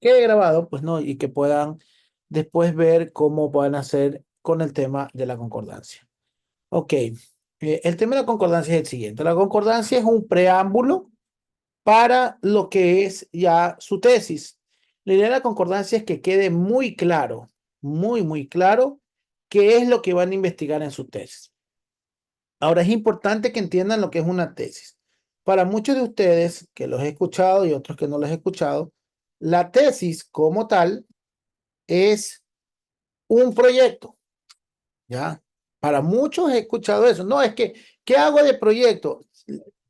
quede grabado, pues no, y que puedan después ver cómo pueden hacer con el tema de la concordancia. Ok, el tema de la concordancia es el siguiente. La concordancia es un preámbulo para lo que es ya su tesis. La idea de la concordancia es que quede muy claro, muy claro, qué es lo que van a investigar en su tesis. Ahora es importante que entiendan lo que es una tesis. Para muchos de ustedes que los he escuchado y otros que no los he escuchado, la tesis como tal es un proyecto, ¿ya? Para muchos he escuchado eso. No, es que, ¿qué hago de proyecto?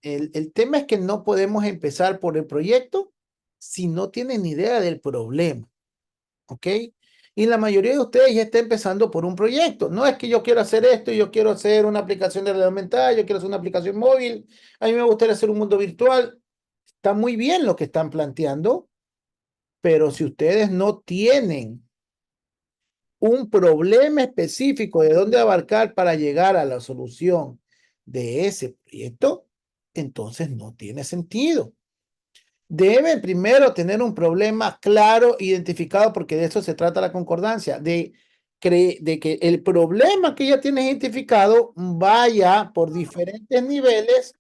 El tema es que no podemos empezar por el proyecto si no tienen idea del problema, ¿ok? Y la mayoría de ustedes ya está empezando por un proyecto. No es que yo quiero hacer esto, yo quiero hacer una aplicación de realidad aumentada, yo quiero hacer una aplicación móvil, a mí me gustaría hacer un mundo virtual. Está muy bien lo que están planteando, pero si ustedes no tienen un problema específico de dónde abarcar para llegar a la solución de ese proyecto, entonces no tiene sentido. Deben primero tener un problema claro, identificado, porque de eso se trata la concordancia, de que el problema que ya tienes identificado vaya por diferentes niveles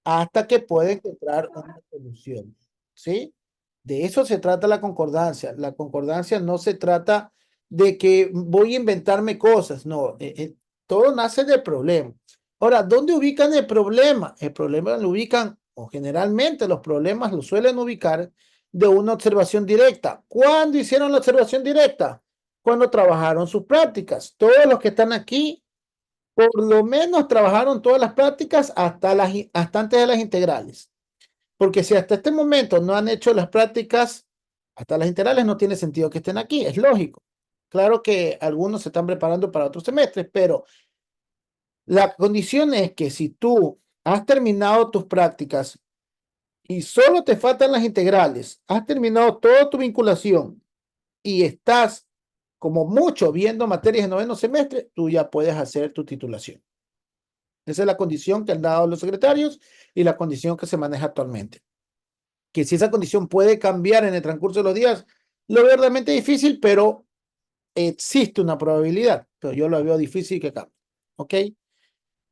hasta que pueda encontrar una solución. ¿Sí? De eso se trata la concordancia. La concordancia no se trata de que voy a inventarme cosas, no, todo nace del problema. Ahora, ¿dónde ubican el problema? El problema lo ubican, o generalmente los problemas lo suelen ubicar de una observación directa. ¿Cuándo hicieron la observación directa? Cuando trabajaron sus prácticas. Todos los que están aquí, por lo menos trabajaron todas las prácticas hasta antes de las integrales. Porque si hasta este momento no han hecho las prácticas, hasta las integrales, no tiene sentido que estén aquí, es lógico. Claro que algunos se están preparando para otros semestres, pero la condición es que si tú has terminado tus prácticas y solo te faltan las integrales, has terminado toda tu vinculación y estás como mucho viendo materias de noveno semestre, tú ya puedes hacer tu titulación. Esa es la condición que han dado los secretarios y la condición que se maneja actualmente. Que si esa condición puede cambiar en el transcurso de los días, lo veo realmente difícil, pero existe una probabilidad, pero yo lo veo difícil que cambie. ¿Ok?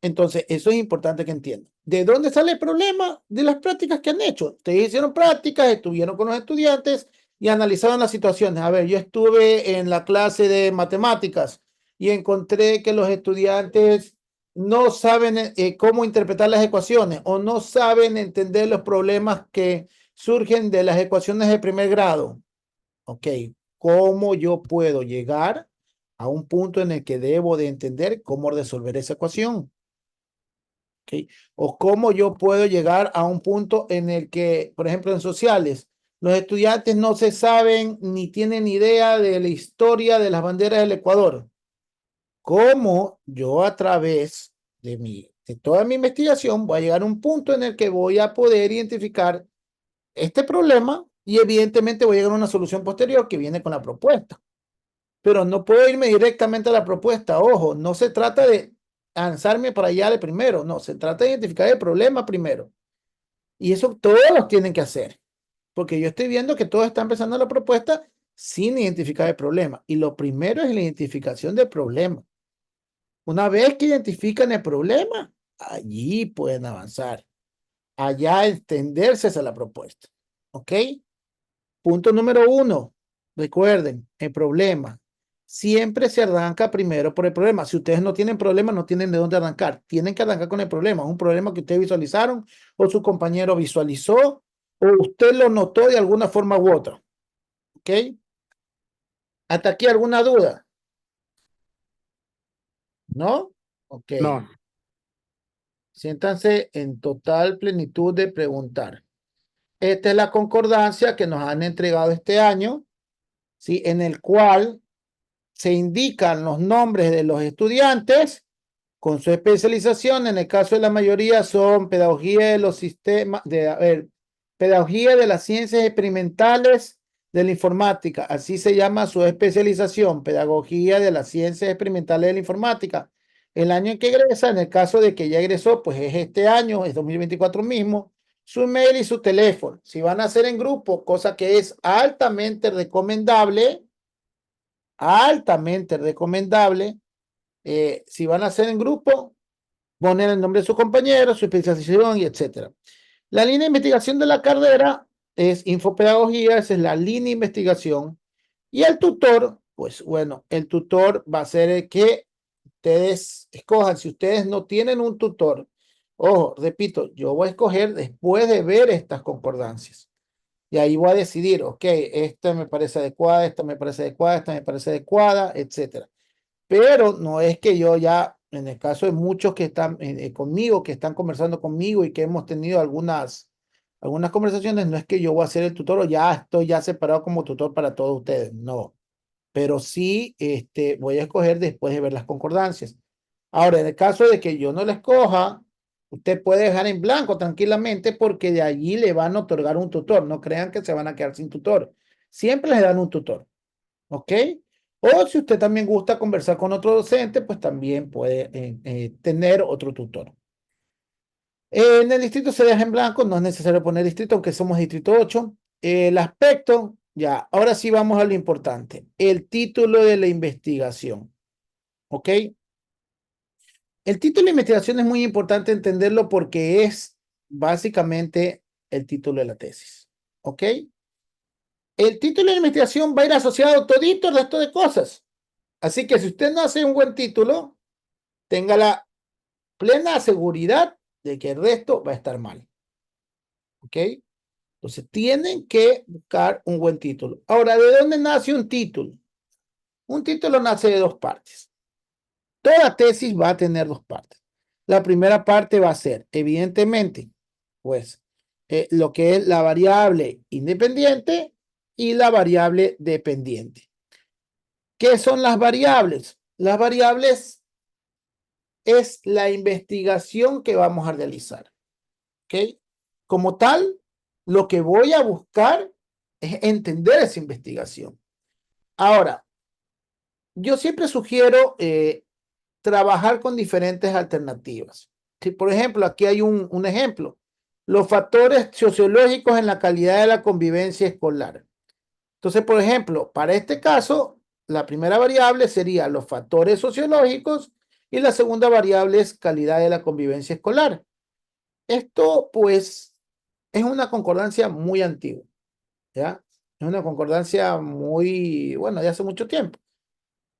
Entonces, eso es importante que entiendan. ¿De dónde sale el problema? De las prácticas que han hecho. Ustedes hicieron prácticas, estuvieron con los estudiantes y analizaron las situaciones. A ver, yo estuve en la clase de matemáticas y encontré que los estudiantes no saben cómo interpretar las ecuaciones o no saben entender los problemas que surgen de las ecuaciones de primer grado. Ok, ¿cómo yo puedo llegar a un punto en el que debo de entender cómo resolver esa ecuación? ¿Ok? O cómo yo puedo llegar a un punto en el que, por ejemplo, en sociales, los estudiantes no se saben ni tienen idea de la historia de las banderas del Ecuador. ¿Cómo yo a través de toda mi investigación voy a llegar a un punto en el que voy a poder identificar este problema y evidentemente voy a llegar a una solución posterior que viene con la propuesta? Pero no puedo irme directamente a la propuesta. Ojo, no se trata de lanzarme para allá de primero, no, se trata de identificar el problema primero. Y eso todos los tienen que hacer, porque yo estoy viendo que todos están empezando la propuesta sin identificar el problema. Y lo primero es la identificación del problema. Una vez que identifican el problema, allí pueden avanzar, allá extenderse hacia la propuesta. ¿Ok? Punto número uno, recuerden, el problema. Siempre se arranca primero por el problema. Si ustedes no tienen problema, no tienen de dónde arrancar. Tienen que arrancar con el problema. Es un problema que ustedes visualizaron o su compañero visualizó o usted lo notó de alguna forma u otra. ¿Ok? ¿Hasta aquí alguna duda? ¿No? Ok. No, Siéntanse en total plenitud de preguntar. Esta es la concordancia que nos han entregado este año, ¿sí? En el cual se indican los nombres de los estudiantes con su especialización. En el caso de la mayoría son pedagogía de los sistemas, pedagogía de las ciencias experimentales de la informática. Así se llama su especialización, pedagogía de las ciencias experimentales de la informática. El año en que egresa, en el caso de que ya egresó, pues es este año, es 2024 mismo, su email y su teléfono. Si van a hacer en grupo, cosa que es altamente recomendable, si van a hacer en grupo, poner el nombre de su compañero, su especialización y etcétera. La línea de investigación de la carrera es infopedagogía, esa es la línea de investigación. Y el tutor, pues bueno, el tutor va a ser el que ustedes escojan. Si ustedes no tienen un tutor, ojo, repito, yo voy a escoger después de ver estas concordancias. Y ahí voy a decidir, ok, esta me parece adecuada, esta me parece adecuada, esta me parece adecuada, etcétera. Pero no es que yo ya, en el caso de muchos que están conmigo, que están conversando conmigo y que hemos tenido algunas conversaciones, no es que yo voy a ser el tutor o ya estoy ya separado como tutor para todos ustedes, no. Pero sí voy a escoger después de ver las concordancias. Ahora, en el caso de que yo no la escoja, usted puede dejar en blanco tranquilamente porque de allí le van a otorgar un tutor. No crean que se van a quedar sin tutor. Siempre les dan un tutor. ¿Ok? O si usted también gusta conversar con otro docente, pues también puede tener otro tutor. En el distrito se deja en blanco, no es necesario poner distrito, aunque somos distrito 8. El aspecto, ya, ahora sí vamos a lo importante, el título de la investigación. ¿Ok? El título de investigación es muy importante entenderlo porque es básicamente el título de la tesis. ¿Ok? El título de investigación va a ir asociado todito el resto de cosas. Así que si usted no hace un buen título, tenga la plena seguridad de que el resto va a estar mal. ¿Ok? Entonces tienen que buscar un buen título. Ahora, ¿de dónde nace un título? Un título nace de dos partes. Toda tesis va a tener dos partes. La primera parte va a ser, evidentemente, pues, lo que es la variable independiente y la variable dependiente. ¿Qué son las variables? Las variables es la investigación que vamos a realizar. ¿Ok? Como tal, lo que voy a buscar es entender esa investigación. Ahora, yo siempre sugiero trabajar con diferentes alternativas. Si, por ejemplo, aquí hay un ejemplo, los factores sociológicos en la calidad de la convivencia escolar. Entonces, por ejemplo, para este caso, la primera variable sería los factores sociológicos y la segunda variable es calidad de la convivencia escolar. Esto, pues, es una concordancia muy antigua, ¿ya? Es una concordancia muy, bueno, de hace mucho tiempo,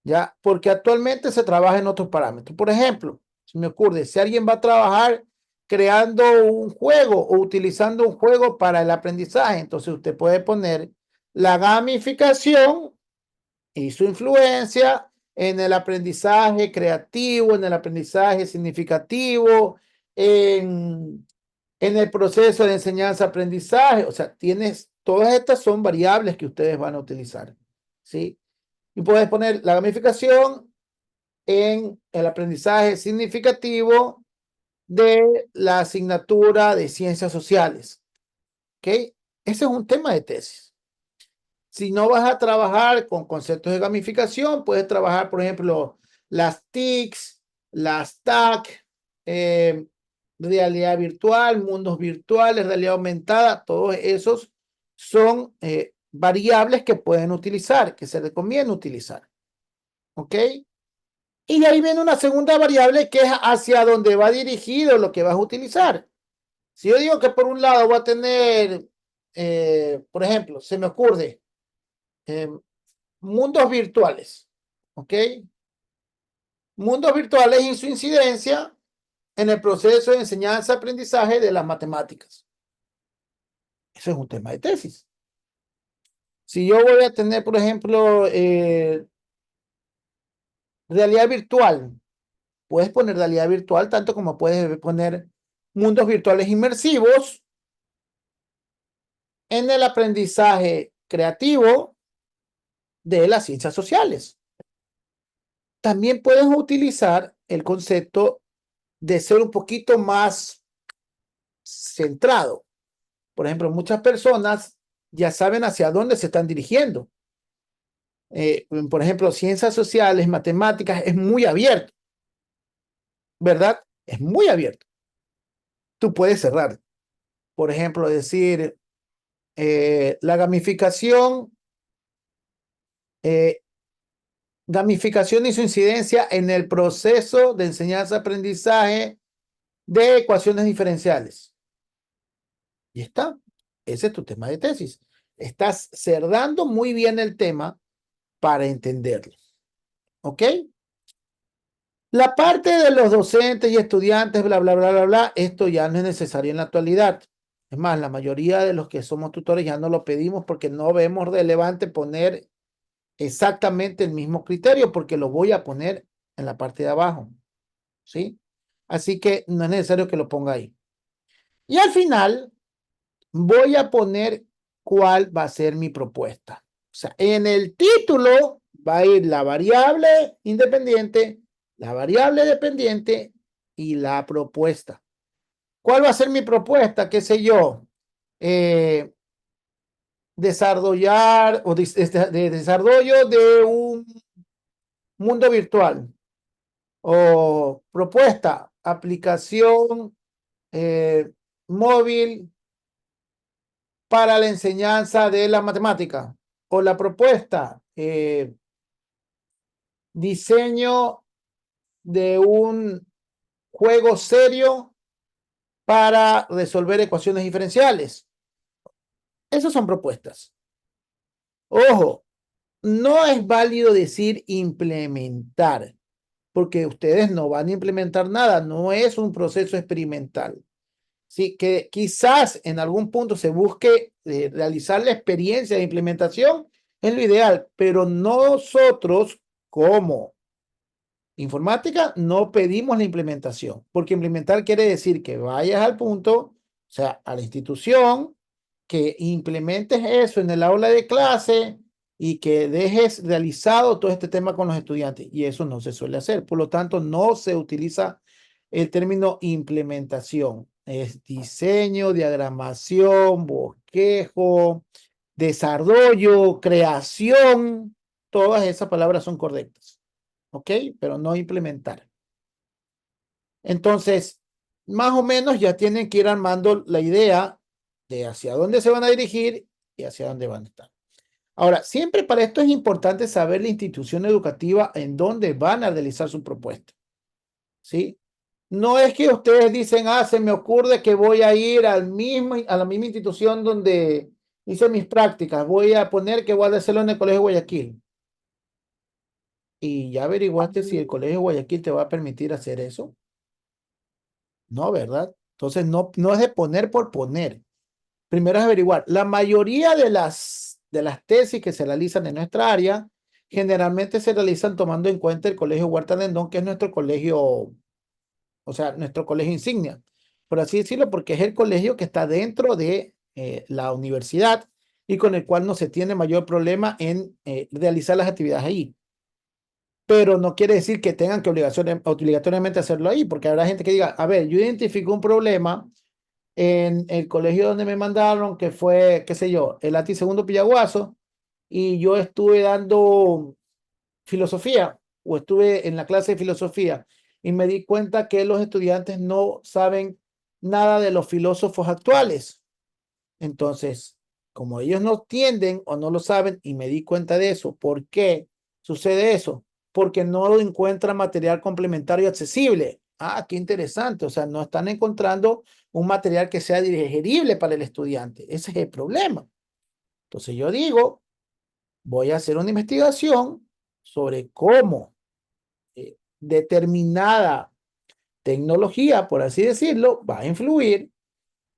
¿ya? Porque actualmente se trabaja en otros parámetros. Por ejemplo, se me ocurre, si alguien va a trabajar creando un juego o utilizando un juego para el aprendizaje, entonces usted puede poner la gamificación y su influencia en el aprendizaje creativo, en el aprendizaje significativo, en el proceso de enseñanza-aprendizaje. O sea, todas estas son variables que ustedes van a utilizar, ¿sí? Y puedes poner la gamificación en el aprendizaje significativo de la asignatura de ciencias sociales, ¿ok? Ese es un tema de tesis. Si no vas a trabajar con conceptos de gamificación, puedes trabajar, por ejemplo, las TICs, las TAC, realidad virtual, mundos virtuales, realidad aumentada, todos esos son variables que pueden utilizar, que se recomienda utilizar. ¿Ok? Y de ahí viene una segunda variable que es hacia dónde va dirigido lo que vas a utilizar. Si yo digo que por un lado voy a tener, por ejemplo, se me ocurre, eh, mundos virtuales, ¿ok? Mundos virtuales y su incidencia en el proceso de enseñanza-aprendizaje de las matemáticas. Eso es un tema de tesis. Si yo voy a tener, por ejemplo, realidad virtual, puedes poner realidad virtual tanto como puedes poner mundos virtuales inmersivos en el aprendizaje creativo de las ciencias sociales. También puedes utilizar el concepto de ser un poquito más centrado. Por ejemplo, muchas personas ya saben hacia dónde se están dirigiendo. Por ejemplo, ciencias sociales, matemáticas, es muy abierto, ¿verdad? Es muy abierto. Tú puedes cerrar, por ejemplo, decir la gamificación y su incidencia en el proceso de enseñanza-aprendizaje de ecuaciones diferenciales. Y está. Ese es tu tema de tesis. Estás cerdando muy bien el tema para entenderlo. ¿Ok? La parte de los docentes y estudiantes, bla, bla, bla, bla, bla, esto ya no es necesario en la actualidad. Es más, la mayoría de los que somos tutores ya no lo pedimos porque no vemos relevante poner exactamente el mismo criterio porque lo voy a poner en la parte de abajo. ¿Sí? Así que no es necesario que lo ponga ahí. Y al final voy a poner cuál va a ser mi propuesta. O sea, en el título va a ir la variable independiente, la variable dependiente y la propuesta. ¿Cuál va a ser mi propuesta? ¿Qué sé yo? Desarrollar o de desarrollo de un mundo virtual. O propuesta, aplicación móvil para la enseñanza de la matemática. O la propuesta, diseño de un juego serio para resolver ecuaciones diferenciales. Esas son propuestas. Ojo, no es válido decir implementar, porque ustedes no van a implementar nada, no es un proceso experimental. Sí, que quizás en algún punto se busque realizar la experiencia de implementación, es lo ideal, pero nosotros como informática no pedimos la implementación, porque implementar quiere decir que vayas al punto, o sea, a la institución, que implementes eso en el aula de clase y que dejes realizado todo este tema con los estudiantes. Y eso no se suele hacer. Por lo tanto, no se utiliza el término implementación. Es diseño, diagramación, bosquejo, desarrollo, creación. Todas esas palabras son correctas. ¿Ok? Pero no implementar. Entonces, más o menos ya tienen que ir armando la idea de hacia dónde se van a dirigir y hacia dónde van a estar. Ahora, siempre para esto es importante saber la institución educativa en dónde van a realizar su propuesta. ¿Sí? No es que ustedes dicen, se me ocurre que voy a ir a la misma institución donde hice mis prácticas. Voy a poner que voy a hacerlo en el Colegio Guayaquil. ¿Y ya averiguaste si el Colegio Guayaquil te va a permitir hacer eso? No, ¿verdad? Entonces, no es de poner por poner. Primero es averiguar. La mayoría de las tesis que se realizan en nuestra área, generalmente se realizan tomando en cuenta el Colegio Huerta Lendón, que es nuestro colegio, o sea, nuestro colegio insignia, por así decirlo, porque es el colegio que está dentro de la universidad y con el cual no se tiene mayor problema en realizar las actividades ahí. Pero no quiere decir que tengan que obligatoriamente hacerlo ahí, porque habrá gente que diga, a ver, yo identifico un problema en el colegio donde me mandaron, que fue, qué sé yo, el ATI Segundo Pillaguazo, y yo estuve dando filosofía o estuve en la clase de filosofía y me di cuenta que los estudiantes no saben nada de los filósofos actuales. Entonces, como ellos no tienden o no lo saben y me di cuenta de eso, ¿por qué sucede eso? Porque no encuentran material complementario accesible. Qué interesante. O sea, no están encontrando un material que sea digerible para el estudiante. Ese es el problema. Entonces yo digo, voy a hacer una investigación sobre cómo determinada tecnología, por así decirlo, va a influir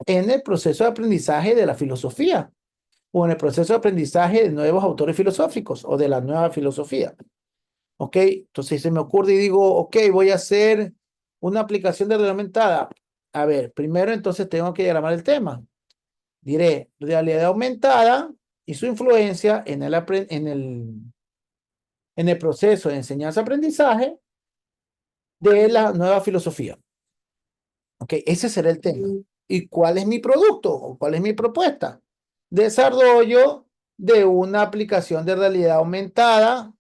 en el proceso de aprendizaje de la filosofía o en el proceso de aprendizaje de nuevos autores filosóficos o de la nueva filosofía. ¿Ok? Entonces se me ocurre y digo, ok, voy a hacer una aplicación de realidad aumentada. A ver, primero entonces tengo que diagramar el tema. Diré realidad aumentada y su influencia en el proceso de enseñanza-aprendizaje de la nueva filosofía. ¿Ok? Ese será el tema. ¿Y cuál es mi producto o cuál es mi propuesta? Desarrollo de una aplicación de realidad aumentada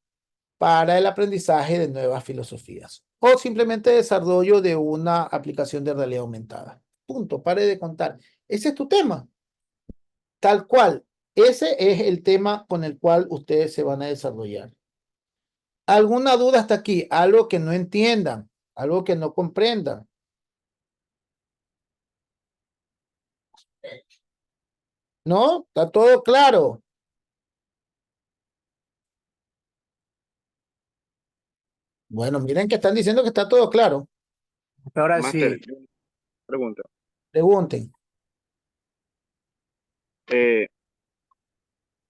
para el aprendizaje de nuevas filosofías o simplemente desarrollo de una aplicación de realidad aumentada. Punto, pare de contar. Ese es tu tema, tal cual. Ese es el tema con el cual ustedes se van a desarrollar. ¿Alguna duda hasta aquí? Algo que no entiendan, algo que no comprendan. ¿No? ¿Está todo claro? Bueno, miren que están diciendo que está todo claro. Ahora Máster, sí, yo pregunto. pregunten. Eh,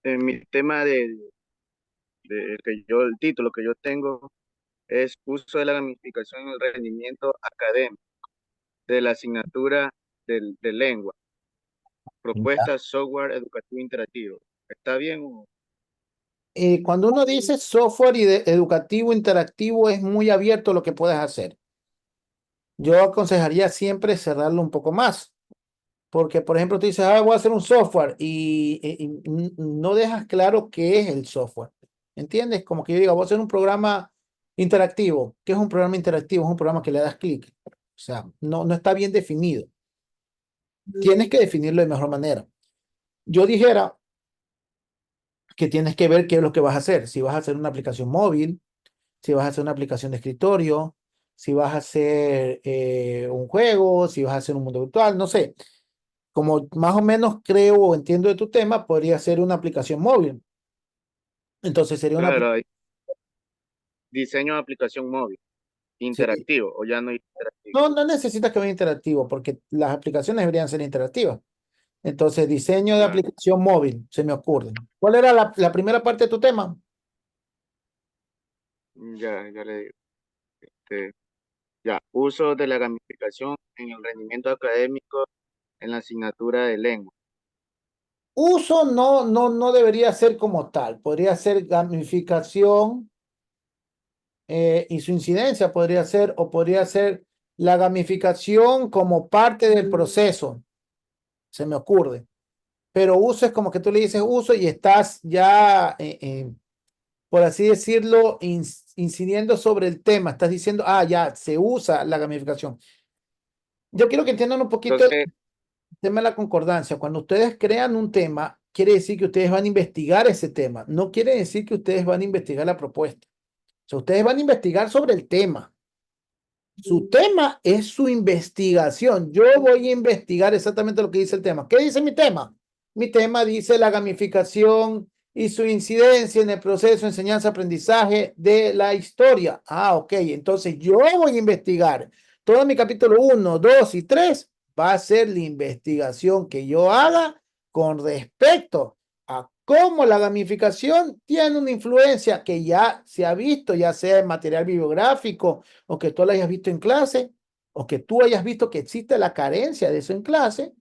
en mi tema el título que yo tengo es uso de la gamificación en el rendimiento académico de la asignatura de lengua, Ya. propuesta software educativo interactivo. ¿Está bien? Cuando uno dice software educativo interactivo, es muy abierto lo que puedes hacer. Yo aconsejaría siempre cerrarlo un poco más, porque por ejemplo tú dices, voy a hacer un software y no dejas claro qué es el software. ¿Entiendes? Como que yo diga, voy a hacer un programa interactivo. ¿Qué es un programa interactivo? Es un programa que le das clic. O sea, no está bien definido. Tienes que definirlo de mejor manera. Yo dijera que tienes que ver qué es lo que vas a hacer. Si vas a hacer una aplicación móvil, si vas a hacer una aplicación de escritorio, si vas a hacer un juego, si vas a hacer un mundo virtual, no sé. Como más o menos creo o entiendo de tu tema, podría ser una aplicación móvil. Entonces sería una... Claro, hay diseño de aplicación móvil, Sí. interactivo, o ya no interactivo. No necesitas que vaya interactivo, porque las aplicaciones deberían ser interactivas. Entonces, diseño de Claro, aplicación móvil, se me ocurre. ¿Cuál era la primera parte de tu tema? ya le digo. Este, ya, uso de la gamificación en el rendimiento académico en la asignatura de lengua. Uso no debería ser como tal. Podría ser gamificación y su incidencia podría ser, o podría ser la gamificación como parte del proceso, se me ocurre. Pero uso es como que tú le dices uso y estás ya, por así decirlo, incidiendo sobre el tema. Estás diciendo, ya, se usa la gamificación. Yo quiero que entiendan un poquito el Entonces, tema de la concordancia. Cuando ustedes crean un tema, quiere decir que ustedes van a investigar ese tema. No quiere decir que ustedes van a investigar la propuesta. O sea, ustedes van a investigar sobre el tema. Su tema es su investigación. Yo voy a investigar exactamente lo que dice el tema. ¿Qué dice mi tema? Mi tema dice la gamificación y su incidencia en el proceso de enseñanza-aprendizaje de la historia. Ok. Entonces yo voy a investigar. Todo mi capítulo 1, 2 y 3 va a ser la investigación que yo haga con respecto a cómo la gamificación tiene una influencia que ya se ha visto, ya sea en material bibliográfico, o que tú lo hayas visto en clase, o que tú hayas visto que existe la carencia de eso en clase,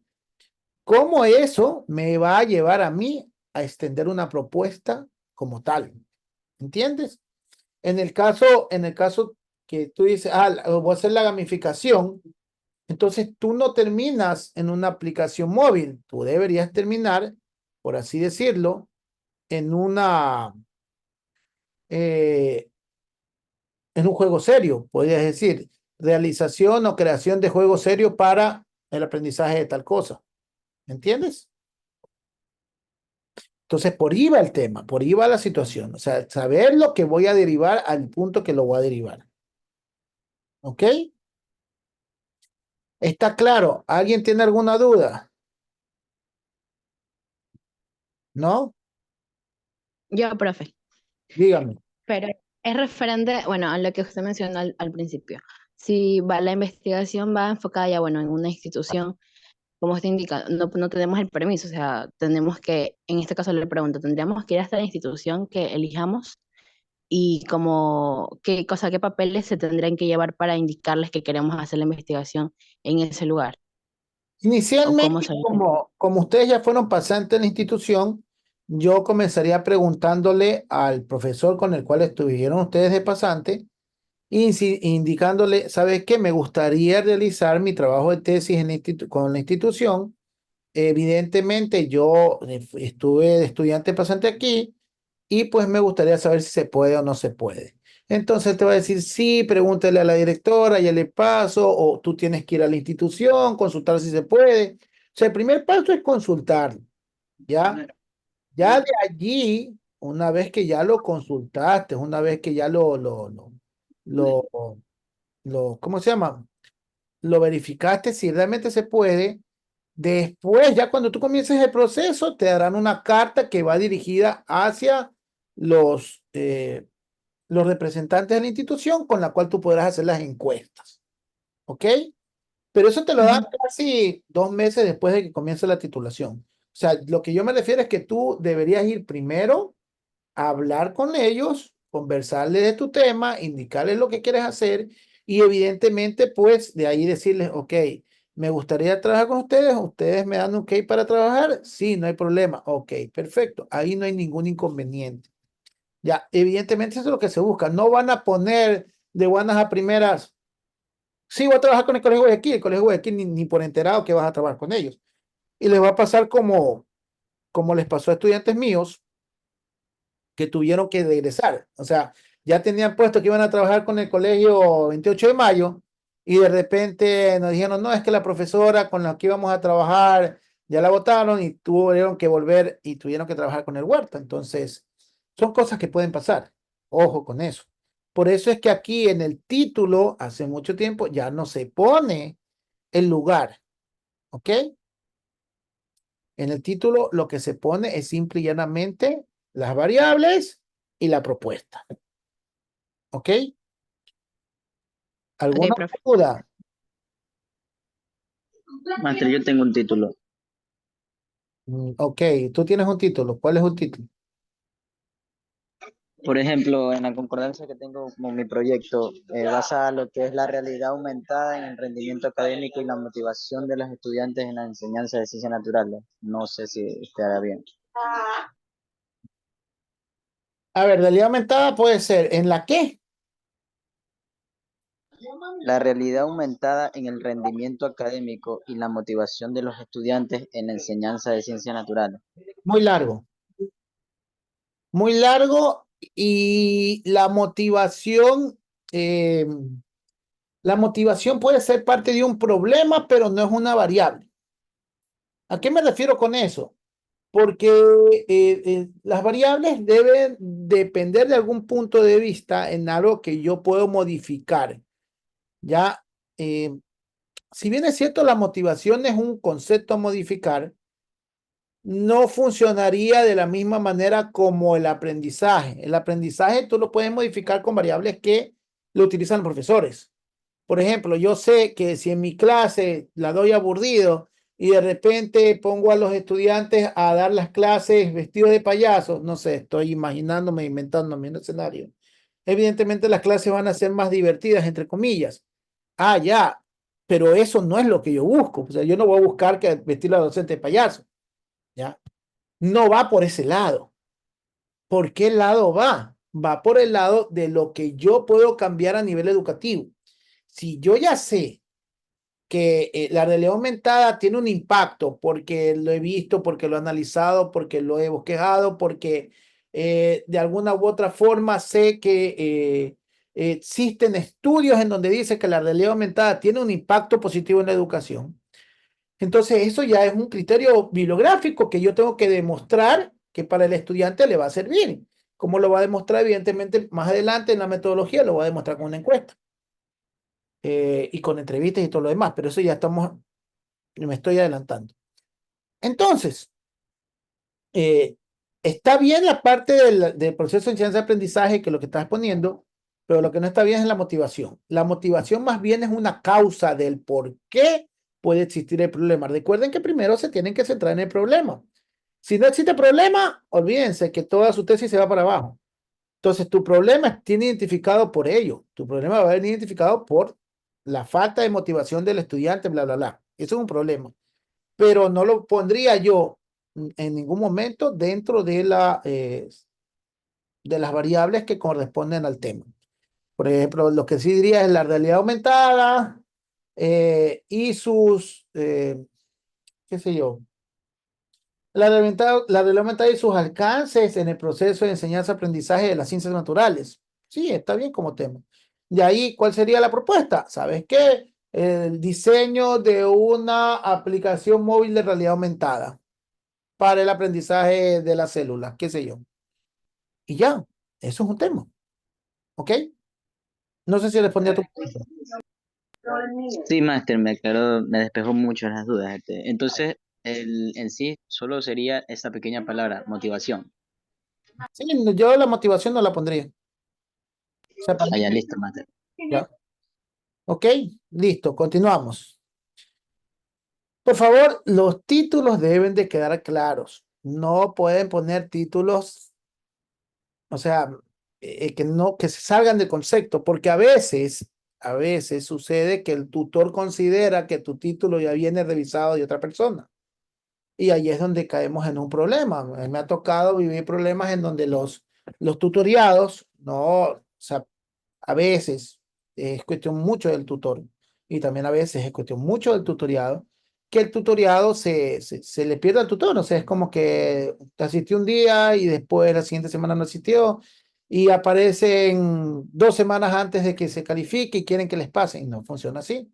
¿cómo eso me va a llevar a mí a extender una propuesta como tal? ¿Entiendes? En el caso que tú dices, voy a hacer la gamificación, entonces tú no terminas en una aplicación móvil, tú deberías terminar, por así decirlo, en eh, en un juego serio, podrías decir, realización o creación de juego serio para el aprendizaje de tal cosa. ¿Entiendes? Entonces, por ahí va el tema, por ahí va la situación. O sea, saber lo que voy a derivar al punto que lo voy a derivar. ¿Ok? ¿Está claro? ¿Alguien tiene alguna duda? ¿No? Yo, profe, Dígame. pero es referente, bueno, a lo que usted mencionó al principio. Si va, la investigación va enfocada ya, bueno, en una institución, como usted indica, no tenemos el permiso, o sea, tenemos que, en este caso le pregunto, tendríamos que ir hasta la institución que elijamos y como, qué cosa, qué papeles se tendrían que llevar para indicarles que queremos hacer la investigación en ese lugar, o cómo Inicialmente, se... como ustedes ya fueron pasantes en la institución, yo comenzaría preguntándole al profesor con el cual estuvieron ustedes de pasante, indicándole, ¿sabes qué? Me gustaría realizar mi trabajo de tesis con la institución. Evidentemente, yo estuve de estudiante pasante aquí y pues me gustaría saber si se puede o no se puede. Entonces te va a decir, sí, pregúntale a la directora, ya le paso, o tú tienes que ir a la institución, consultar si se puede. sea, el primer paso es consultar, ¿ya? Ya de allí, una vez que ya lo consultaste, una vez que ya lo, ¿cómo se llama? Lo verificaste si realmente se puede. Después, ya cuando tú comiences el proceso, te darán una carta que va dirigida hacia los representantes de la institución con la cual tú podrás hacer las encuestas. ¿Ok? Pero eso te lo dan Ujú. casi 2 meses después de que comience la titulación. O sea, lo que yo me refiero es que tú deberías ir primero a hablar con ellos, conversarles de tu tema, indicarles lo que quieres hacer y evidentemente pues de ahí decirles, ok, me gustaría trabajar con ustedes, ustedes me dan un ok para trabajar, sí, no hay problema, ok, perfecto, ahí no hay ningún inconveniente. Ya, evidentemente eso es lo que se busca, no van a poner de buenas a primeras, sí, voy a trabajar con el Colegio de Guayaquil, el Colegio de Guayaquil ni por enterado que vas a trabajar con ellos. Y les va a pasar como les pasó a estudiantes míos que tuvieron que regresar. O sea, ya tenían puesto que iban a trabajar con el colegio 28 de mayo y de repente nos dijeron, no, es que la profesora con la que íbamos a trabajar ya la votaron y tuvieron que volver y tuvieron que trabajar con el huerto. Entonces, son cosas que pueden pasar. Ojo con eso. Por eso es que aquí en el título, hace mucho tiempo, ya no se pone el lugar, ¿ok? En el título lo que se pone es simple y llanamente las variables y la propuesta. ¿Ok? Ok, ¿Alguna profe. duda? Maestro, yo tengo un título. Ok, tú tienes un título. ¿Cuál es un título? Por ejemplo, en la concordancia que tengo como mi proyecto, basa lo que es la realidad aumentada en el rendimiento académico y la motivación de los estudiantes en la enseñanza de ciencias naturales. No sé si estará bien. A ver, realidad aumentada puede ser ¿en la qué? La realidad aumentada en el rendimiento académico y la motivación de los estudiantes en la enseñanza de ciencias naturales. Muy largo. Muy largo y eh, la motivación puede ser parte de un problema, pero no es una variable. ¿A qué me refiero con eso? Porque las variables deben depender de algún punto de vista en algo que yo puedo modificar. Ya, eh, si bien es cierto, la motivación es un concepto a modificar, no funcionaría de la misma manera como el aprendizaje. El aprendizaje tú lo puedes modificar con variables que lo utilizan los profesores. Por ejemplo, yo sé que si en mi clase la doy aburrido y de repente pongo a los estudiantes a dar las clases vestidos de payasos, no sé, estoy imaginándome, inventándome un escenario. Evidentemente las clases van a ser más divertidas, entre comillas. Ah, ya, pero eso no es lo que yo busco. O sea, yo no voy a buscar que vestir a la docente de payaso, ¿ya? No va por ese lado. ¿Por qué lado va? Va por el lado de lo que yo puedo cambiar a nivel educativo. Si yo ya sé que la realidad aumentada tiene un impacto porque lo he visto, porque lo he analizado, porque lo he bosquejado, porque de alguna u otra forma sé que existen estudios en donde dice que la realidad aumentada tiene un impacto positivo en la educación. Entonces, eso ya es un criterio bibliográfico que yo tengo que demostrar que para el estudiante le va a servir. ¿Cómo lo va a demostrar? Evidentemente, más adelante en la metodología lo va a demostrar con una encuesta y con entrevistas y todo lo demás, pero eso ya estamos, me estoy adelantando. Entonces, eh, está bien la parte del proceso de enseñanza-aprendizaje, que es lo que estás poniendo, pero lo que no está bien es la motivación. La motivación más bien es una causa del por qué puede existir el problema. Recuerden que primero se tienen que centrar en el problema. Si no existe problema, olvídense que toda su tesis se va para abajo. Entonces, tu problema tiene identificado por ello. Tu problema va a venir identificado por la falta de motivación del estudiante, bla, bla, bla. Eso es un problema. Pero no lo pondría yo en ningún momento dentro de las variables que corresponden al tema. Por ejemplo, lo que sí diría es la realidad aumentada y qué sé yo, la realidad aumentada y sus alcances en el proceso de enseñanza-aprendizaje de las ciencias naturales. Sí, está bien como tema. De ahí, ¿cuál sería la propuesta? ¿Sabes qué? el diseño de una aplicación móvil de realidad aumentada para el aprendizaje de las células, qué sé yo. Y ya, eso es un tema. ¿Ok? No sé si respondí a tu pregunta. Sí, máster, me aclaró, me despejó mucho las dudas. Entonces, en sí solo sería esa pequeña palabra, motivación. Sí, yo la motivación no la pondría. O sea, para Ah, mí, ya, listo, máster. ya. ¿Ok? Listo, continuamos. Por favor, los títulos deben de quedar claros. No pueden poner títulos, o sea, que no, que se salgan del concepto, porque a veces sucede que el tutor considera que tu título ya viene revisado de otra persona. Y ahí es donde caemos en un problema. Me ha tocado vivir problemas en donde los tutoriados, no, o sea, a veces es cuestión mucho del tutor y también a veces es cuestión mucho del tutoriado, que el tutoriado se le pierde al tutor. O sea, es como que asistió un día y después la siguiente semana no asistió y aparecen 2 semanas antes de que se califique y quieren que les pasen. No funciona así.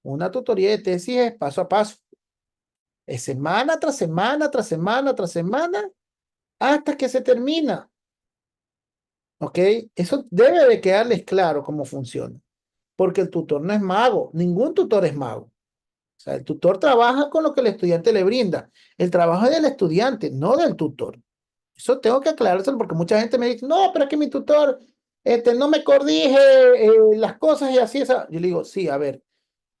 Una tutoría de tesis es paso a paso. Es semana tras semana, tras semana, tras semana, hasta que se termina. ¿Ok? Eso debe de quedarles claro cómo funciona. Porque el tutor no es mago, ningún tutor es mago. O sea, el tutor trabaja con lo que el estudiante le brinda. El trabajo es del estudiante, no del tutor. Eso tengo que aclarárselo porque mucha gente me dice, no, pero es que mi tutor no me corrige las cosas y así. Esa. Yo le digo, sí, a ver,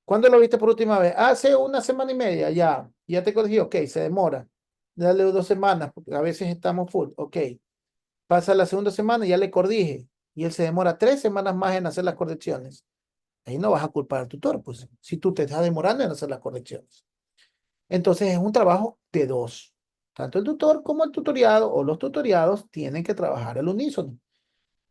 ¿cuándo lo viste por última vez? Hace 1 semana y media, ya te corrigió, ok, se demora. Dale 2 semanas, porque a veces estamos full, ok. Pasa la segunda semana y ya le corrige. Y él se demora 3 semanas más en hacer las correcciones. Ahí no vas a culpar al tutor, pues, si tú te estás demorando en hacer las correcciones. Entonces es un trabajo de dos. Tanto el tutor como el tutoriado o los tutoriados tienen que trabajar al unísono.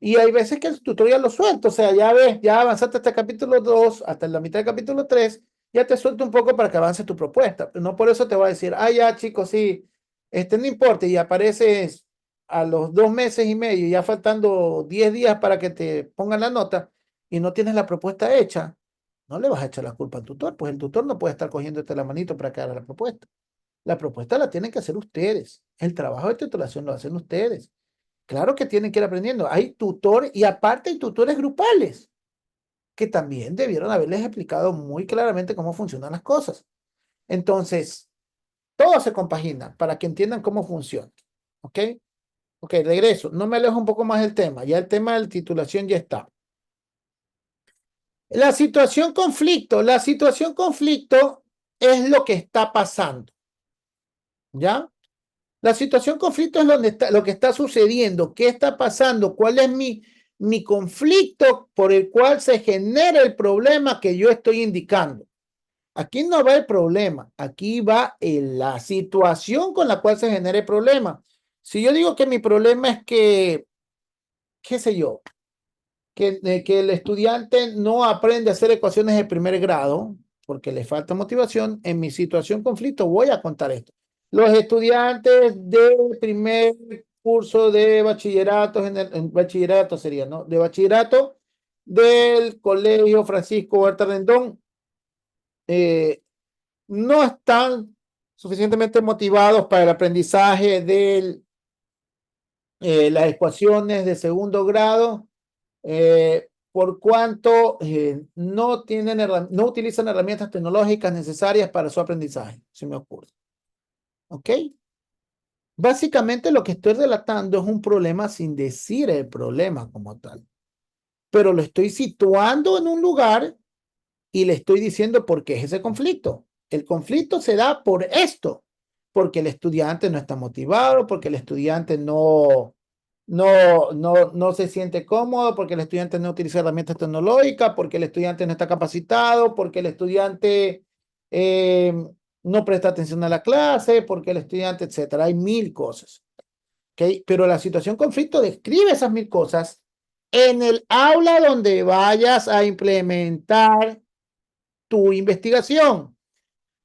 Y hay veces que el tutorial lo suelta, o sea, ya ves, ya avanzaste hasta el capítulo 2, hasta la mitad del capítulo 3, ya te suelto un poco para que avance tu propuesta. Pero no por eso te voy a decir, ah, ya chicos, sí, no importa, y apareces a los 2 meses y medio, ya faltando 10 días para que te pongan la nota y no tienes la propuesta hecha, no le vas a echar la culpa al tutor, pues el tutor no puede estar cogiéndote la manito para que haga la propuesta. La propuesta la tienen que hacer ustedes. El trabajo de titulación lo hacen ustedes. Claro que tienen que ir aprendiendo. Hay tutor y aparte hay tutores grupales que también debieron haberles explicado muy claramente cómo funcionan las cosas. Entonces, todo se compagina para que entiendan cómo funciona. ¿Ok? Ok, regreso. No me alejo un poco más del tema. Ya el tema de la titulación ya está. La situación conflicto es lo que está pasando. ¿Ya? La situación conflicto es lo que está sucediendo, qué está pasando, cuál es mi conflicto por el cual se genera el problema que yo estoy indicando. Aquí no va el problema, aquí va la situación con la cual se genera el problema. Si yo digo que mi problema es que, qué sé yo, que el estudiante no aprende a hacer ecuaciones de primer grado porque le falta motivación, en mi situación conflicto voy a contar esto. Los estudiantes del primer curso de bachillerato, en bachillerato sería, ¿no? De bachillerato del Colegio Francisco Huerta Rendón, no están suficientemente motivados para el aprendizaje de las ecuaciones de segundo grado, por cuanto no utilizan herramientas tecnológicas necesarias para su aprendizaje, se me ocurre. ¿Ok? Básicamente lo que estoy relatando es un problema sin decir el problema como tal, pero lo estoy situando en un lugar y le estoy diciendo por qué es ese conflicto. El conflicto se da por esto, porque el estudiante no está motivado, porque el estudiante no se siente cómodo, porque el estudiante no utiliza herramientas tecnológicas, porque el estudiante no está capacitado, porque el estudiante eh, no presta atención a la clase, porque el estudiante, etcétera. Hay 1000 cosas. ¿Okay? Pero la situación conflicto describe esas 1000 cosas en el aula donde vayas a implementar tu investigación.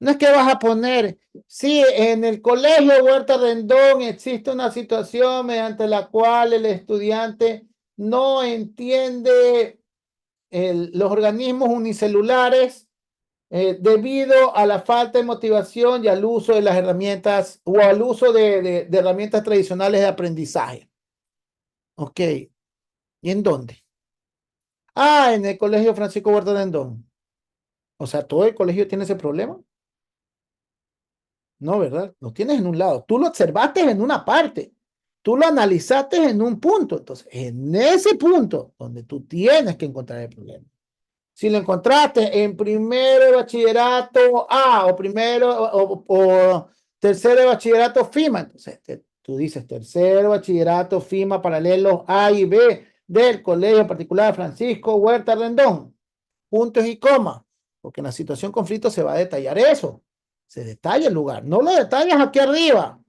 No es que vas a poner, sí, en el colegio Huerta Rendón existe una situación mediante la cual el estudiante no entiende los organismos unicelulares debido a la falta de motivación y al uso de las herramientas o al uso de herramientas tradicionales de aprendizaje. Ok. ¿Y en dónde? Ah, en el Colegio Francisco Huerta de Rendón. O sea, ¿todo el colegio tiene ese problema? No, ¿verdad? Lo tienes en un lado. Tú lo observaste en una parte. Tú lo analizaste en un punto. Entonces, en ese punto donde tú tienes que encontrar el problema. Si lo encontraste en primero de bachillerato A o primero o tercero de bachillerato FIMA, entonces tú dices tercero bachillerato FIMA paralelo A y B del Colegio Particular Francisco Huerta Rendón. Puntos y comas, porque en la situación conflicto se va a detallar eso. Se detalla el lugar, no lo detallas aquí arriba,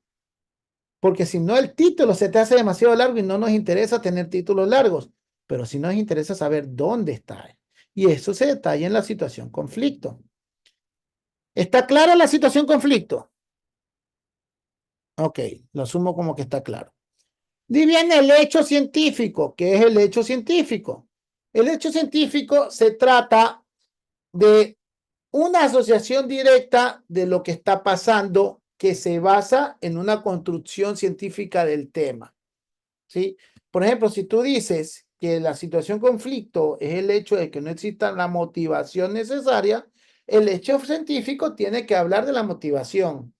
porque si no el título se te hace demasiado largo y no nos interesa tener títulos largos, pero sí nos interesa saber dónde está. Y eso se detalla en la situación conflicto. ¿Está clara la situación conflicto? Ok, lo asumo como que está claro. Y viene el hecho científico. ¿Qué es el hecho científico? El hecho científico se trata de una asociación directa de lo que está pasando que se basa en una construcción científica del tema. ¿Sí? Por ejemplo, si tú dices que la situación conflicto es el hecho de que no exista la motivación necesaria, el hecho científico tiene que hablar de la motivación.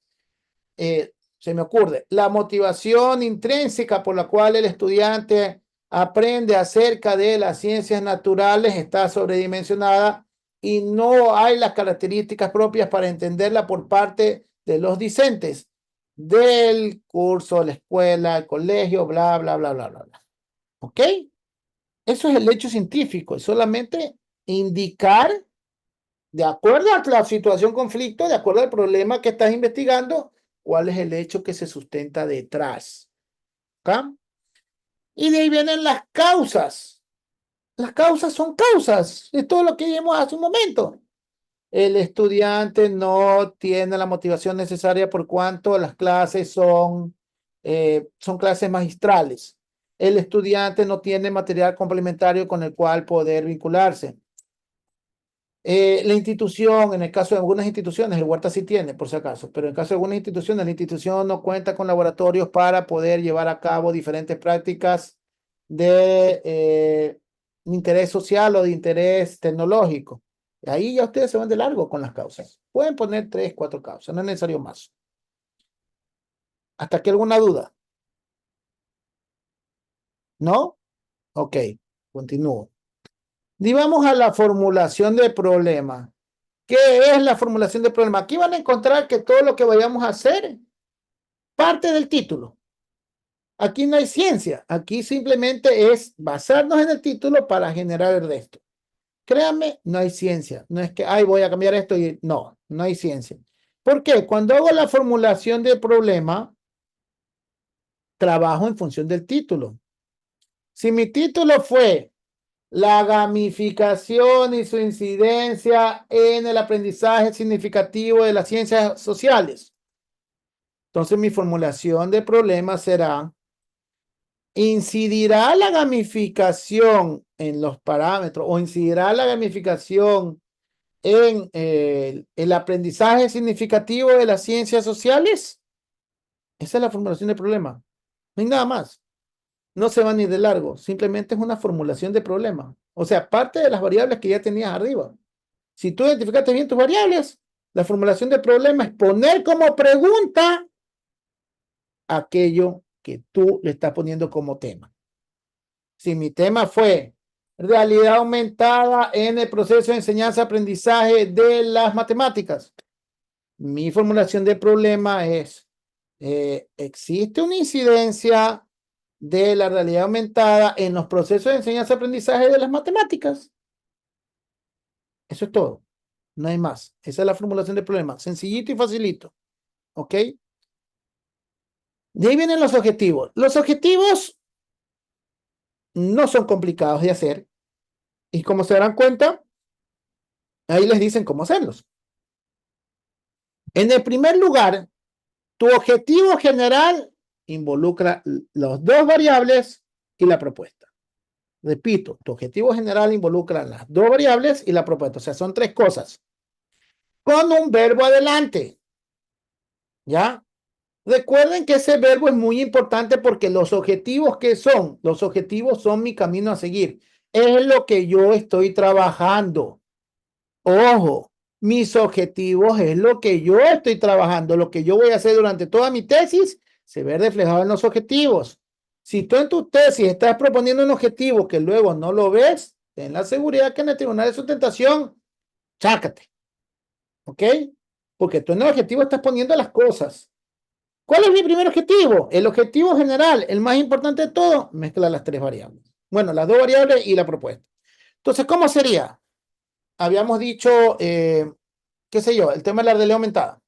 Se me ocurre, la motivación intrínseca por la cual el estudiante aprende acerca de las ciencias naturales está sobredimensionada y no hay las características propias para entenderla por parte de los discentes del curso, la escuela, el colegio, bla, bla, bla, bla, bla, bla. ¿Ok? Eso es el hecho científico, es solamente indicar, de acuerdo a la situación conflicto, de acuerdo al problema que estás investigando, cuál es el hecho que se sustenta detrás. ¿Ok? Y de ahí vienen las causas. Las causas son causas, es todo lo que vimos hace un momento. El estudiante no tiene la motivación necesaria por cuanto las clases son clases magistrales. El estudiante no tiene material complementario con el cual poder vincularse. La institución, en el caso de algunas instituciones, el Huerta sí tiene, por si acaso, pero en el caso de algunas instituciones, la institución no cuenta con laboratorios para poder llevar a cabo diferentes prácticas de interés social o de interés tecnológico. Ahí ya ustedes se van de largo con las causas. Pueden poner 3, 4 causas, no es necesario más. ¿Hasta aquí alguna duda? ¿No? Ok, continúo. Y vamos a la formulación de problema. ¿Qué es la formulación de problema? Aquí van a encontrar que todo lo que vayamos a hacer parte del título. Aquí no hay ciencia. Aquí simplemente es basarnos en el título para generar el resto. Créanme, no hay ciencia. No es que, ay, voy a cambiar esto y no, no hay ciencia. ¿Por qué? Cuando hago la formulación del problema, trabajo en función del título. Si mi título fue la gamificación y su incidencia en el aprendizaje significativo de las ciencias sociales, entonces mi formulación de problema será: ¿incidirá la gamificación en los parámetros o incidirá la gamificación en el aprendizaje significativo de las ciencias sociales? Esa es la formulación del problema. No hay nada más. No se va ni de largo. Simplemente es una formulación de problema. O sea, parte de las variables que ya tenías arriba. Si tú identificaste bien tus variables, la formulación del problema es poner como pregunta aquello que tú le estás poniendo como tema. Si mi tema fue realidad aumentada en el proceso de enseñanza-aprendizaje de las matemáticas, mi formulación de problema es, ¿existe una incidencia de la realidad aumentada en los procesos de enseñanza-aprendizaje de las matemáticas? Eso es todo. No hay más. Esa es la formulación del problema. Sencillito y facilito. ¿Ok? De ahí vienen los objetivos. Los objetivos no son complicados de hacer. Y como se darán cuenta, ahí les dicen cómo hacerlos. En el primer lugar, tu objetivo general involucra las dos variables y la propuesta. Repito, tu objetivo general involucra las dos variables y la propuesta. O sea, son tres cosas. con un verbo adelante. ¿Ya? Recuerden que ese verbo es muy importante porque los objetivos, ¿qué son? Los objetivos son mi camino a seguir. Es lo que yo estoy trabajando. Ojo, mis objetivos es lo que yo estoy trabajando, lo que yo voy a hacer durante toda mi tesis, se ve reflejado en los objetivos. Si tú en tu tesis estás proponiendo un objetivo que luego no lo ves, ten la seguridad que en el tribunal de sustentación, chácate. ¿Ok? Porque tú en el objetivo estás poniendo las cosas. ¿Cuál es mi primer objetivo? El objetivo general, el más importante de todo, mezcla las tres variables. Bueno, las dos variables y la propuesta. Entonces, ¿cómo sería? Habíamos dicho, qué sé yo, el tema de la realidad aumentada.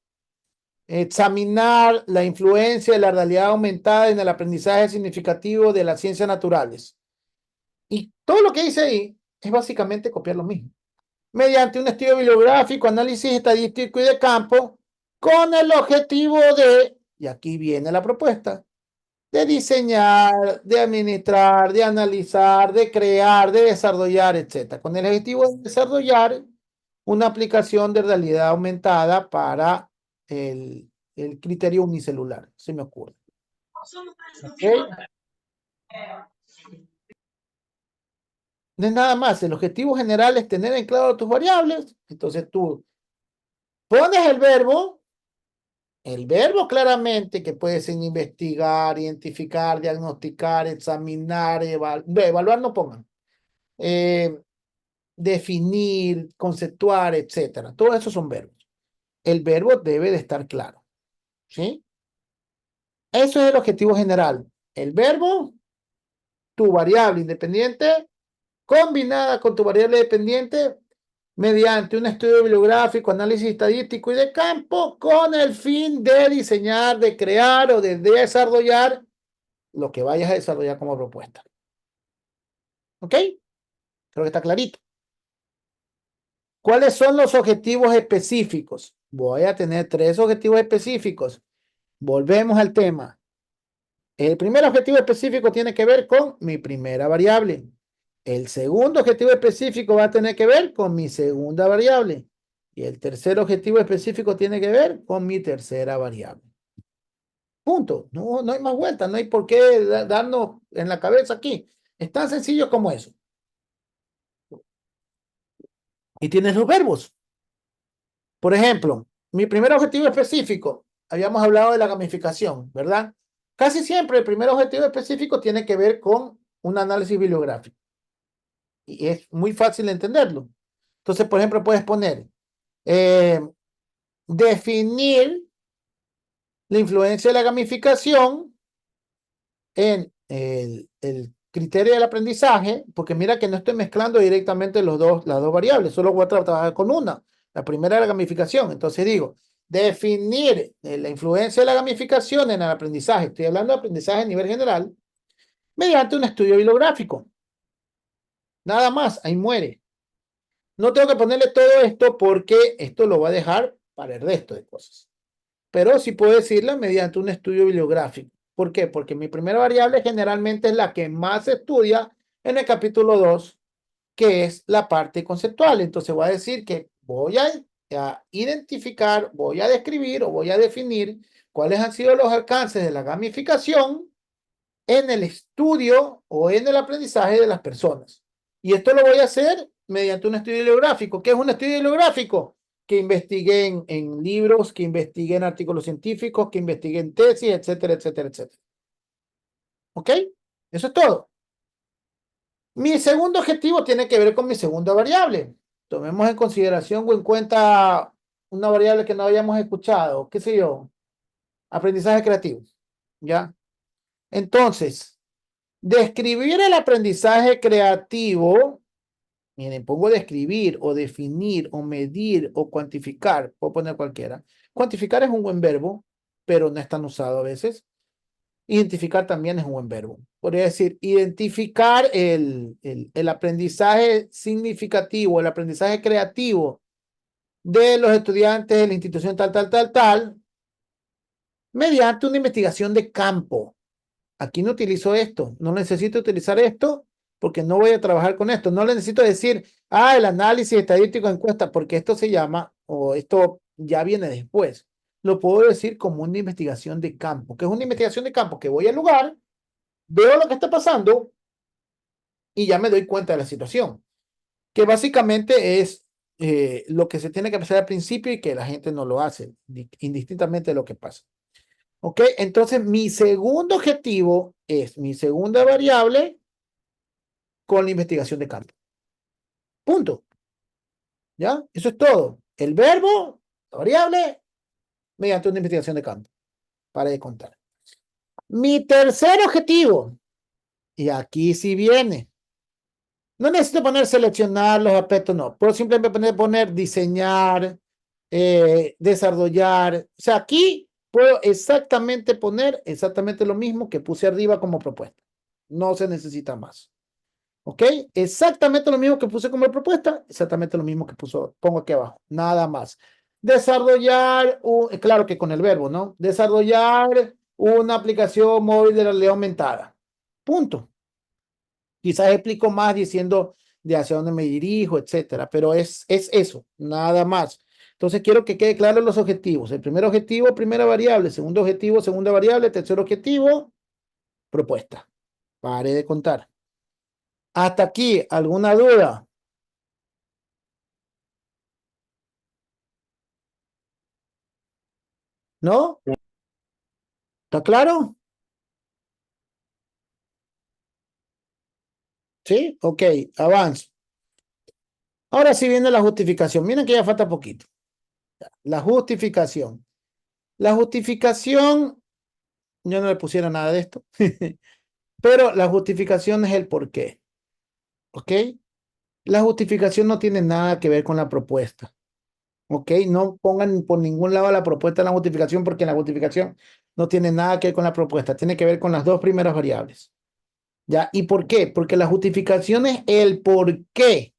Examinar la influencia de la realidad aumentada en el aprendizaje significativo de las ciencias naturales. Y todo lo que dice ahí es básicamente copiar lo mismo. Mediante un estudio bibliográfico, análisis estadístico y de campo, con el objetivo de, y aquí viene la propuesta, de diseñar, de administrar, de analizar, de crear, de desarrollar, etc. Con el objetivo de desarrollar una aplicación de realidad aumentada para el criterio unicelular, se me ocurre. ¿Okay? No es nada más, el objetivo general es tener en claro tus variables, entonces tú pones el verbo claramente que puede ser investigar, identificar, diagnosticar, examinar, evaluar no pongan. Definir, conceptuar, etcétera. Todos esos son verbos. El verbo debe de estar claro. ¿Sí? Eso es el objetivo general. El verbo, tu variable independiente, combinada con tu variable dependiente, mediante un estudio bibliográfico, análisis estadístico y de campo, con el fin de diseñar, de crear o de desarrollar lo que vayas a desarrollar como propuesta. ¿Ok? Creo que está clarito. ¿Cuáles son los objetivos específicos? Voy a tener 3 objetivos específicos. Volvemos al tema. El primer objetivo específico tiene que ver con mi primera variable. El segundo objetivo específico va a tener que ver con mi segunda variable. Y el tercer objetivo específico tiene que ver con mi tercera variable. Punto. No, no hay más vuelta. No hay por qué darnos en la cabeza aquí. Es tan sencillo como eso. Y tienes los verbos. Por ejemplo, mi primer objetivo específico, habíamos hablado de la gamificación, ¿verdad? Casi siempre el primer objetivo específico tiene que ver con un análisis bibliográfico. Y es muy fácil entenderlo. Entonces, por ejemplo, puedes poner definir la influencia de la gamificación en el criterio del aprendizaje, porque mira que no estoy mezclando directamente las dos variables, solo voy a trabajar con una. La primera es la gamificación. Entonces digo, definir la influencia de la gamificación en el aprendizaje. Estoy hablando de aprendizaje a nivel general, mediante un estudio bibliográfico. Nada más, ahí muere. No tengo que ponerle todo esto porque esto lo va a dejar para el resto de cosas. Pero sí puedo decirlo mediante un estudio bibliográfico. ¿Por qué? Porque mi primera variable generalmente es la que más se estudia en el capítulo 2, que es la parte conceptual. Entonces voy a decir que voy a identificar, voy a describir o voy a definir cuáles han sido los alcances de la gamificación en el estudio o en el aprendizaje de las personas. Y esto lo voy a hacer mediante un estudio bibliográfico. ¿Qué es un estudio bibliográfico? Que investigue en libros, que investigue en artículos científicos, que investigue en tesis, etcétera, etcétera, etcétera. ¿Ok? Eso es todo. Mi segundo objetivo tiene que ver con mi segunda variable. Tomemos en consideración o en cuenta una variable que no habíamos escuchado, qué sé yo, aprendizaje creativo. ¿Ya? Entonces, describir el aprendizaje creativo, miren, pongo describir o definir o medir o cuantificar, puedo poner cualquiera. Cuantificar es un buen verbo, pero no es tan usado a veces. Identificar también es un buen verbo. Podría decir, identificar el aprendizaje significativo, el aprendizaje creativo de los estudiantes de la institución tal, mediante una investigación de campo. Aquí no utilizo esto, no necesito utilizar esto porque no voy a trabajar con esto. No le necesito decir, el análisis estadístico de encuesta, porque esto se llama, o esto ya viene después. Lo puedo decir como una investigación de campo. ¿Qué es una investigación de campo? Que voy al lugar, veo lo que está pasando y ya me doy cuenta de la situación. Que básicamente es lo que se tiene que hacer al principio y que la gente no lo hace, indistintamente de lo que pasa. ¿Ok? Entonces, mi segundo objetivo es mi segunda variable con la investigación de campo. Punto. ¿Ya? Eso es todo. El verbo, la variable, mediante una investigación de campo. Para de contar. Mi tercer objetivo, y aquí sí viene. No necesito poner seleccionar los aspectos, no. Puedo simplemente poner diseñar, desarrollar. O sea, aquí puedo exactamente poner exactamente lo mismo que puse arriba como propuesta. No se necesita más. ¿Ok? Exactamente lo mismo que puse como propuesta, exactamente lo mismo que pongo aquí abajo. Nada más. Desarrollar, claro que con el verbo, ¿no? Desarrollar una aplicación móvil de la realidad aumentada. Punto. Quizás explico más diciendo de hacia dónde me dirijo, etcétera, pero es eso, nada más. Entonces quiero que quede claro los objetivos. El primer objetivo, primera variable. Segundo objetivo, segunda variable. Tercer objetivo, propuesta. Pare de contar. Hasta aquí, ¿alguna duda? ¿No? ¿Está claro? ¿Sí? Ok, avanzo. Ahora sí viene la justificación. Miren que ya falta poquito. La justificación. La justificación, yo no le pusiera nada de esto, pero la justificación es el por qué. ¿Ok? La justificación no tiene nada que ver con la propuesta. ¿Ok? No pongan por ningún lado la propuesta en la justificación porque la justificación no tiene nada que ver con la propuesta. Tiene que ver con las dos primeras variables. ¿Ya? ¿Y por qué? Porque la justificación es el por qué.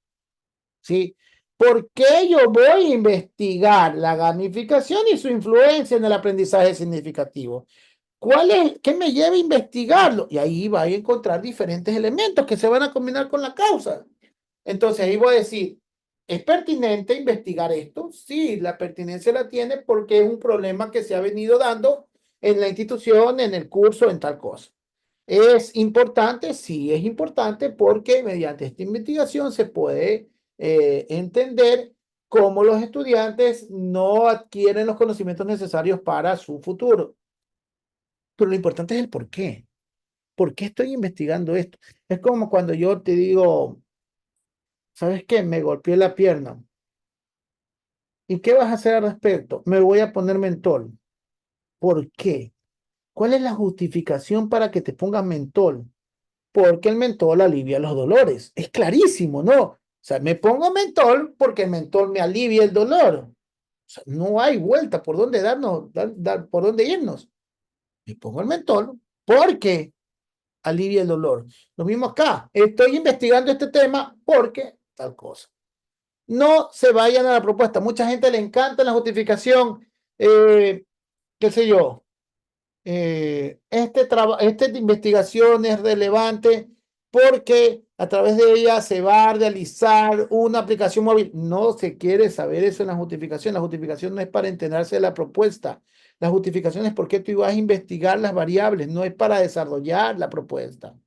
¿Sí? ¿Por qué yo voy a investigar la gamificación y su influencia en el aprendizaje significativo? ¿Qué me lleva a investigarlo? Y ahí va a encontrar diferentes elementos que se van a combinar con la causa. Entonces ahí voy a decir, ¿es pertinente investigar esto? Sí, la pertinencia la tiene porque es un problema que se ha venido dando en la institución, en el curso, en tal cosa. ¿Es importante? Sí, es importante porque mediante esta investigación se puede entender cómo los estudiantes no adquieren los conocimientos necesarios para su futuro. Pero lo importante es el por qué. ¿Por qué estoy investigando esto? Es como cuando yo te digo, ¿sabes qué? Me golpeé la pierna. ¿Y qué vas a hacer al respecto? Me voy a poner mentol. ¿Por qué? ¿Cuál es la justificación para que te pongas mentol? Porque el mentol alivia los dolores. Es clarísimo, ¿no? O sea, me pongo mentol porque el mentol me alivia el dolor. O sea, no hay vuelta por dónde por dónde irnos. Me pongo el mentol porque alivia el dolor. Lo mismo acá. Estoy investigando este tema porque tal cosa. No se vayan a la propuesta. Mucha gente le encanta la justificación. Qué sé yo. Esta investigación es relevante porque a través de ella se va a realizar una aplicación móvil. No se quiere saber eso en la justificación. La justificación no es para enterarse de la propuesta. La justificación es porque tú vas a investigar las variables, no es para desarrollar la propuesta.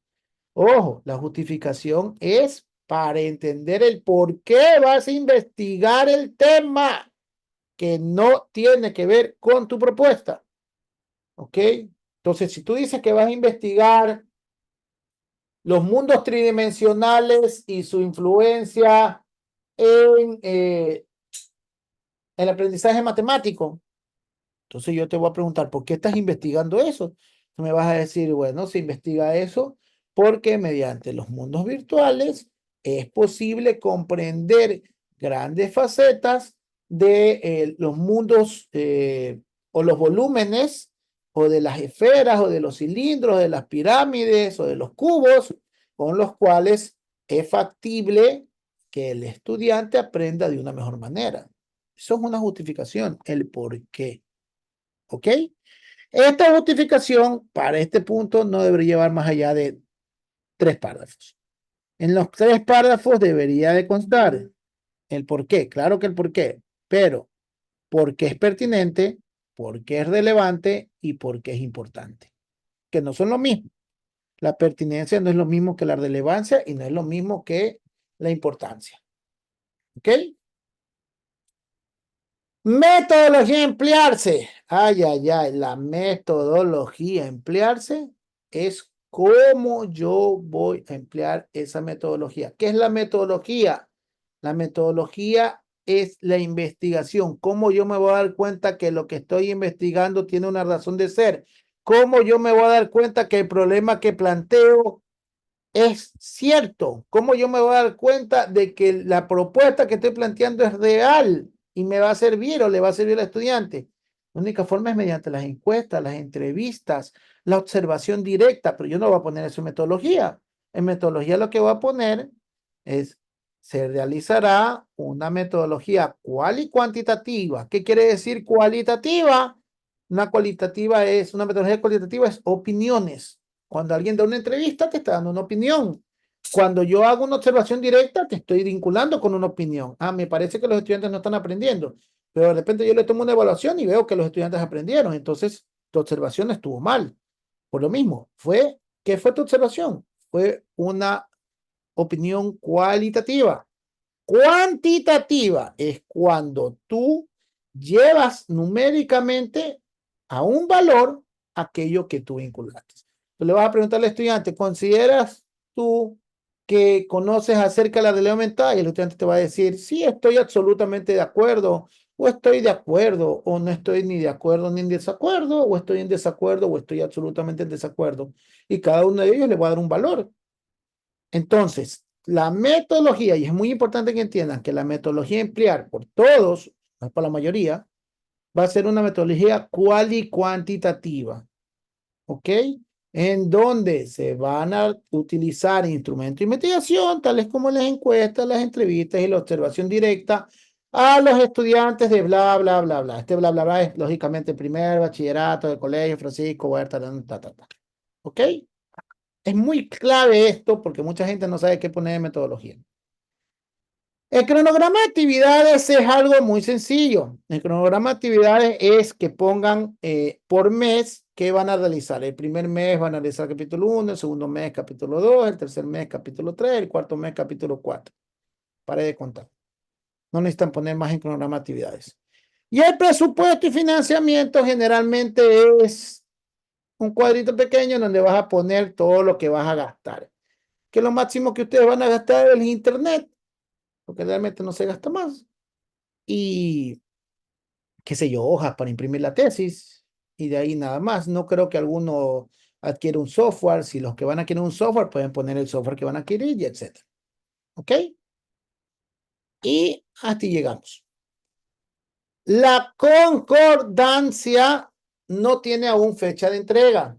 Ojo, la justificación es para entender el por qué vas a investigar el tema que no tiene que ver con tu propuesta. ¿Ok? Entonces, si tú dices que vas a investigar los mundos tridimensionales y su influencia en el aprendizaje matemático, entonces yo te voy a preguntar, ¿por qué estás investigando eso? Tú me vas a decir, bueno, se investiga eso porque mediante los mundos virtuales es posible comprender grandes facetas de los mundos o los volúmenes o de las esferas o de los cilindros, de las pirámides o de los cubos con los cuales es factible que el estudiante aprenda de una mejor manera. Eso es una justificación, el por qué. ¿Ok? Esta justificación para este punto no debería llevar más allá de 3 párrafos. En los 3 párrafos debería de constar el por qué, claro que el por qué, pero por qué es pertinente, por qué es relevante y por qué es importante, que no son lo mismo. La pertinencia no es lo mismo que la relevancia y no es lo mismo que la importancia. ¿Ok? Metodología a emplearse. Ay, ay, ay. La metodología a emplearse es cómo yo voy a emplear esa metodología. ¿Qué es la metodología? La metodología es la investigación. ¿Cómo yo me voy a dar cuenta que lo que estoy investigando tiene una razón de ser? ¿Cómo yo me voy a dar cuenta que el problema que planteo es cierto? ¿Cómo yo me voy a dar cuenta de que la propuesta que estoy planteando es real y me va a servir o le va a servir al estudiante? La única forma es mediante las encuestas, las entrevistas, la observación directa, pero yo no voy a poner eso en metodología. En metodología lo que voy a poner es, se realizará una metodología cual y cuantitativa. ¿Qué quiere decir cualitativa? Una metodología cualitativa es opiniones. Cuando alguien da una entrevista, te está dando una opinión. Cuando yo hago una observación directa, te estoy vinculando con una opinión. Ah, me parece que los estudiantes no están aprendiendo, pero de repente yo le tomo una evaluación y veo que los estudiantes aprendieron. Entonces, tu observación estuvo mal. Por lo mismo, ¿qué fue tu observación? Fue una opinión cualitativa. Cuantitativa es cuando tú llevas numéricamente a un valor aquello que tú vinculaste. Tú le vas a preguntar al estudiante, ¿consideras tú que conoces acerca de la realidad aumentada? Y el estudiante te va a decir, sí, estoy absolutamente de acuerdo, o estoy de acuerdo, o no estoy ni de acuerdo ni en desacuerdo, o estoy en desacuerdo, o estoy absolutamente en desacuerdo. Y cada uno de ellos le va a dar un valor. Entonces, la metodología, y es muy importante que entiendan que la metodología a emplear por todos, no por la mayoría, va a ser una metodología cual y cuantitativa, ¿ok? En donde se van a utilizar instrumentos de investigación, tales como las encuestas, las entrevistas y la observación directa a los estudiantes de bla, bla, bla, bla. Este bla, bla, bla es lógicamente el primer bachillerato del colegio Francisco Huerta, ¿ok? Es muy clave esto porque mucha gente no sabe qué poner en metodología. El cronograma de actividades es algo muy sencillo. El cronograma de actividades es que pongan por mes qué van a realizar. El primer mes van a realizar capítulo 1, el segundo mes capítulo 2, el tercer mes capítulo 3, el cuarto mes capítulo 4. Pare de contar. No necesitan poner más en cronograma de actividades. Y el presupuesto y financiamiento generalmente es un cuadrito pequeño donde vas a poner todo lo que vas a gastar. Que lo máximo que ustedes van a gastar es el internet, porque realmente no se gasta más. Y, qué sé yo, hojas para imprimir la tesis, y de ahí nada más. No creo que alguno adquiera un software. Si los que van a adquirir un software, pueden poner el software que van a adquirir y etcétera. ¿Ok? Y hasta ahí llegamos. La concordancia no tiene aún fecha de entrega.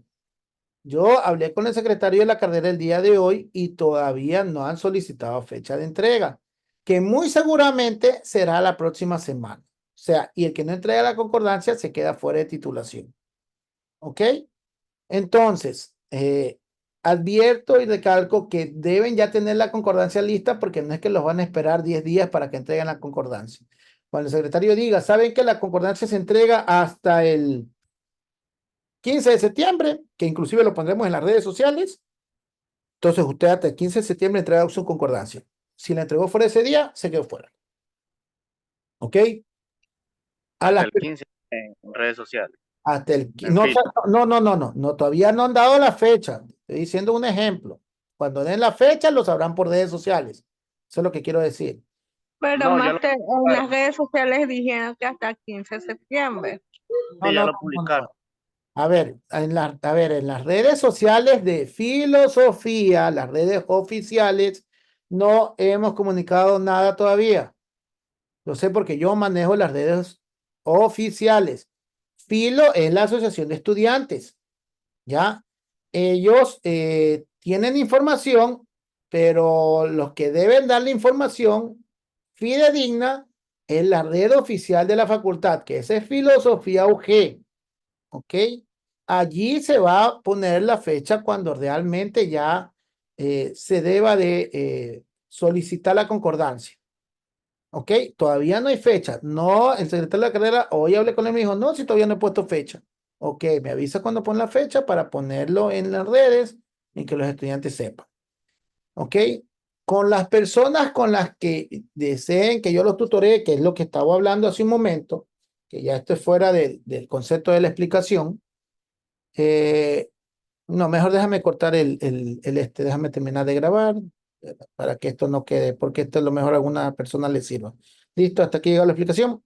Yo hablé con el secretario de la carrera el día de hoy y todavía no han solicitado fecha de entrega, que muy seguramente será la próxima semana. O sea, y el que no entrega la concordancia se queda fuera de titulación. ¿Ok? Entonces, advierto y recalco que deben ya tener la concordancia lista porque no es que los van a esperar 10 días para que entreguen la concordancia. Cuando el secretario diga, ¿saben que la concordancia se entrega hasta el 15 de septiembre, que inclusive lo pondremos en las redes sociales? Entonces usted hasta el 15 de septiembre entrega su concordancia. Si la entregó fuera ese día, se quedó fuera. ¿Ok? A Hasta las, el 15 en redes sociales. hasta el, En no, fin. no, todavía no han dado la fecha. Estoy diciendo un ejemplo. Cuando den la fecha, lo sabrán por redes sociales. Eso es lo que quiero decir. Pero No, ya lo Máster, en publicaron. las redes sociales dijeron que hasta el 15 de septiembre. No, Sí, ya no, lo no, no, publicaron. no. A ver, en las redes sociales de filosofía, las redes oficiales, no hemos comunicado nada todavía. Lo sé porque yo manejo las redes oficiales. Filo es la asociación de estudiantes, ¿ya? Ellos tienen información, pero los que deben dar la información fidedigna es la red oficial de la facultad, que esa es Filosofía UG, ¿ok? Allí se va a poner la fecha cuando realmente ya se deba de solicitar la concordancia. ¿Ok? Todavía no hay fecha. No, el secretario de la carrera, hoy hablé con él y me dijo, no, si todavía no he puesto fecha. Ok, me avisa cuando pone la fecha para ponerlo en las redes y que los estudiantes sepan. ¿Ok? Con las personas con las que deseen que yo los tutoree, que es lo que estaba hablando hace un momento, que ya esto es fuera del concepto de la explicación, no, mejor déjame cortar déjame terminar de grabar para que esto no quede, porque esto a lo mejor a alguna persona le sirva. Listo, hasta aquí llega la explicación.